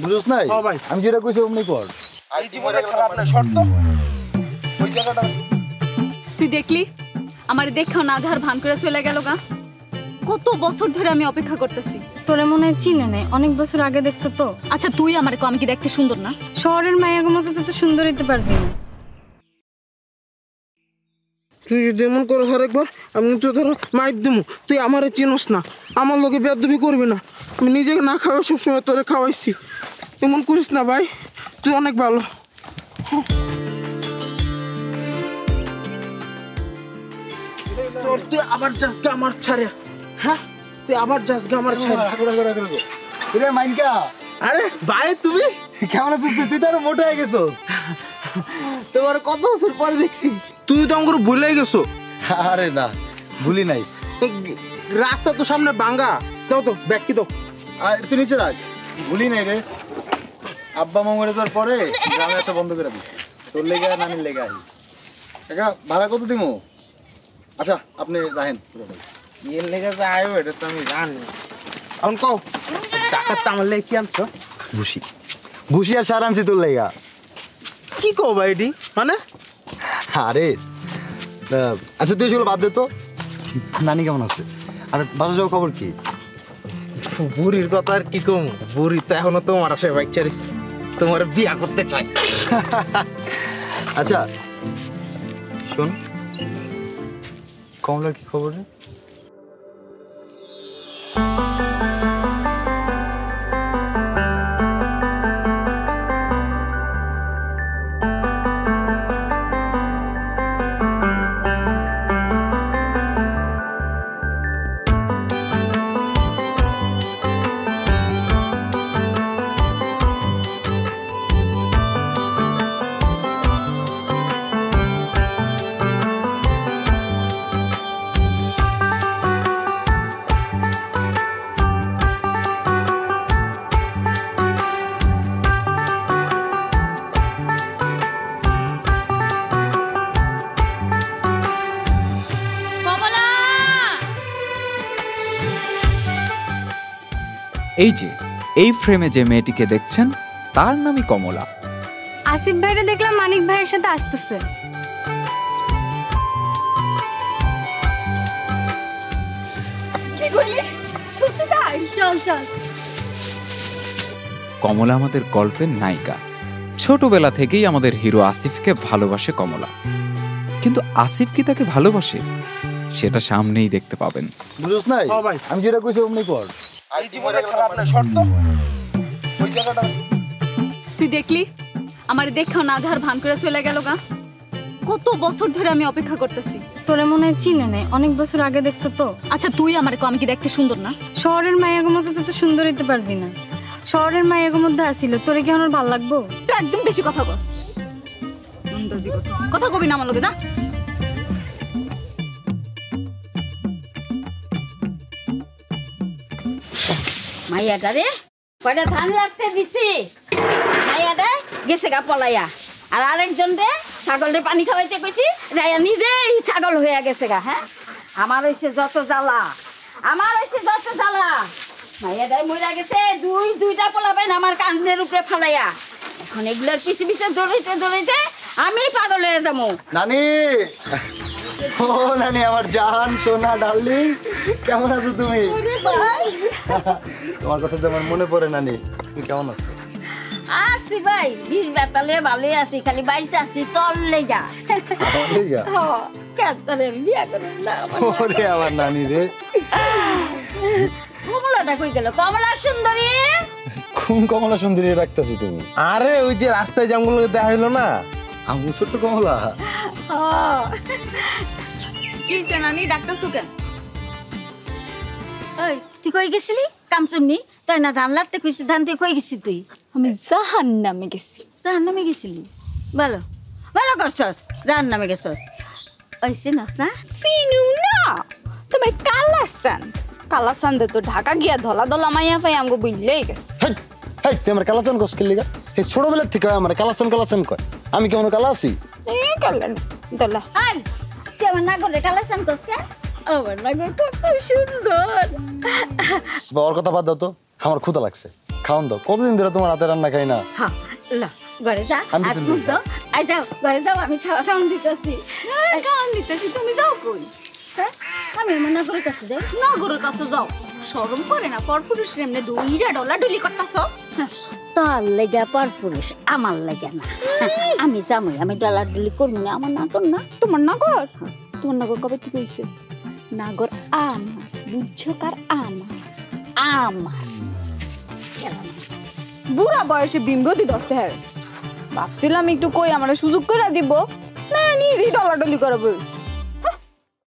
বুঝছ নাই আমি যেটা কইছি অমনি কর এই জীবনে খারাপ না শর্ত ওই জায়গাটা তুই দেখলি আমার দেখাও না আধার ভান করে চলে গেল গা কত বছর ধরে আমি অপেক্ষা করতেছি তোরে মনে হয় চিনে নেই অনেক বছর আগে দেখছো তো আচ্ছা তুই আমার কো আমি কি দেখতে সুন্দর না শহরের মায়াগো মতো তো সুন্দর হইতে পারবি না তুই যদি এমন করে ধর একবার আমি তো ধরো মাইর দিমু তুই আমারে চিনোস না আমার লোকে বেয়াদবি করবি না আমি নিজেকে না খাওয়া সবসময় তোরে খাওয়াইছি এমন করিস না ভাই তুই অনেক ভালো তোর তুই আবার যাসকে আমার ছাড়ে হ্যাঁ তুই আবার যাসকে আমার ছাড়ে রে মাইনকা আরে ভাই তুমি কেমন আছিস তুই তো আরো মোটা হয়ে গেছস তোমার কত বছর পরে দেখছি তুই তো আমার ভুলে গেছো আরে না ভুলি নাই রাস্তা তো সামনে ভাঙা দাও তো ব্যাগ কি দাও আর তুই নিচে রাখ ভুলি নাই রে আব্বা মা মরে যাওয়ার পরে গ্রামে আসা বন্ধ করে দিছি তোর লেগে নানির লেগে আই কাকা ভাড়া কত দিমু আচ্ছা আপনি রাখেন এর লেগে যে আয়ো এটা তো আমি জানি এখন কও টাকা তো আমার লেগে কি আনছো ভুসি ভুসি আর সার আনছি তোর লেগা কি কও ভাই এটি মানে আরে আচ্ছা তুই সেগুলো বাদ দে তো নানি কেমন আছে আর বাসা যাওয়ার খবর কি বুড়ির কথা আর কি কম বুড়ি তো এখনো তোমার আসে বাচ্চারিস তোমার বিয়া করতে চাই আচ্ছা শোন কমলার কি খবর রে এই যে এই ফ্রেমে যে মেয়েটিকে দেখছেন তার নামই কমলা আসিফ ভাইরা দেখলাম মানিক ভাইয়ের সাথে আসতেছে কি কইলি সত্যি তাই চল চল কমলা আমাদের গল্পের নায়িকা ছোটবেলা থেকেই আমাদের হিরো আসিফকে ভালোবাসে কমলা কিন্তু আসিফ কি তাকে ভালোবাসে সেটা সামনেই দেখতে পাবেন বুঝছ নাই আমি যেটা কইছি অমনি কর এই জীবনে খারাপ না শর্ত ওই জায়গাটা তুই দেখলি আমার দেখাও না আধার ভান করে চলে গেল গা কত বছর ধরে আমি অপেক্ষা করতেছি তোরে মনে হয় চিনে নেই অনেক বছর আগে দেখছো তো আচ্ছা তুই আমার কো আমি কি দেখতে সুন্দর না শহরের মায়াগো মতো তো সুন্দর হইতে পারবি না শহরের মায়াগো মধ্যে আসিল তোরে কি আমার ভালো লাগবো তুই একদম বেশি কথা কস কথা কবি না আমার লগে যা মাইয়াটা রে কয়টা ধান লাগতে দিছি মাইয়াটা গেছে গা পলাইয়া আর আরেকজন রে ছাগলের পানি খাওয়াইতে কইছি যাইয়া নিজেই ছাগল হইয়া গেছে গা হ্যাঁ আমার হইছে যত জ্বালা আমার হইছে যত জ্বালা মাইয়াটাই মইরা গেছে দুইটা পোলাবেন আমার কাঁধের উপরে ফালাইয়া এখন এগুলার পিছে পিছে দৌড়াইতে দৌড়াইতে আমি পাগল হয়ে যাবো নানি ও নানি আমার জান সোনা ডার্লিং কেমন আছো তুমি তোমার কথা তো আমার মনে পড়ে নানি তুমি কেমন আছো আছি ভাই 20 বেতালে ভালোই আছি খালি বাইসে আছি তল লেগা কেতনে বিয়া করুন না ওরে আমার নানি রে কমলাটা কই গেল কমলা সুন্দরী কোন কমলা সুন্দরী রাখতেছো তুমি আরে ওই যে রাস্তায় জামগুলো দেখা হইলো না আমি ছোট্ট কমলা কি সেনানি ডাক্তার সুকেন ওই তুই কই গেছিলি কামচুন্নি তাই না ধান লাগতে কইছি ধান তুই কই গেছিস তুই আমি জাহান্নামে গেছি জাহান্নামে গেছিলি ভালো ভালো করছস জাহান্নামে গেছস ওই চিনস না সিনু না তোমার কালাসান তো ঢাকা গিয়া ধলা ধলা মাইয়া পাই আমগো বুঝলেই গেছে হেই হেই তুই আমার কালাচান কস কি লিগা এই ছোটবেলার থেকে আমার কালাচান কয় আমি কেমন কালা আছি এই কালান দলা আই তুই আমার না করে কালাসান করছ আমার না কত সুন্দর ওর কথা বাদ দাও তো আমার ক্ষুধা লাগছে খাওন দাও, কতদিন ধরে তোমার হাতে রান্না খাই না। হ্যাঁ লা ঘরে যা আমি আর তো তুই তো আই যাও ঘরে যাও, আমি খাওয়ান দিতেছি। খাওয়ান দিতেছি, তুমি যাও কই? হ্যাঁ, আমি মনে করে কাছে যাই। নগরের কাছে যাও, শরম করে না? পরপুরুষের এমনি দুইটা ডলাডুলি করতেছ। তোর লেগে পর পুরুষ, আমার লেগে না। আমি যামই, আমি ডলাডলি করবো না, আমার না কর না। তোমার নাগর? তোমার নাগর কবে থেকে হইছে? নাগর আমার, বুঝছো? কার আমার? আমার বুড়া বয়সে বিমরতি ধরছে। হ্যাঁ ভাবছিলাম একটু কই আমার সুযোগ করে দিব, না নিজেই ডলাডলি করে বলছি।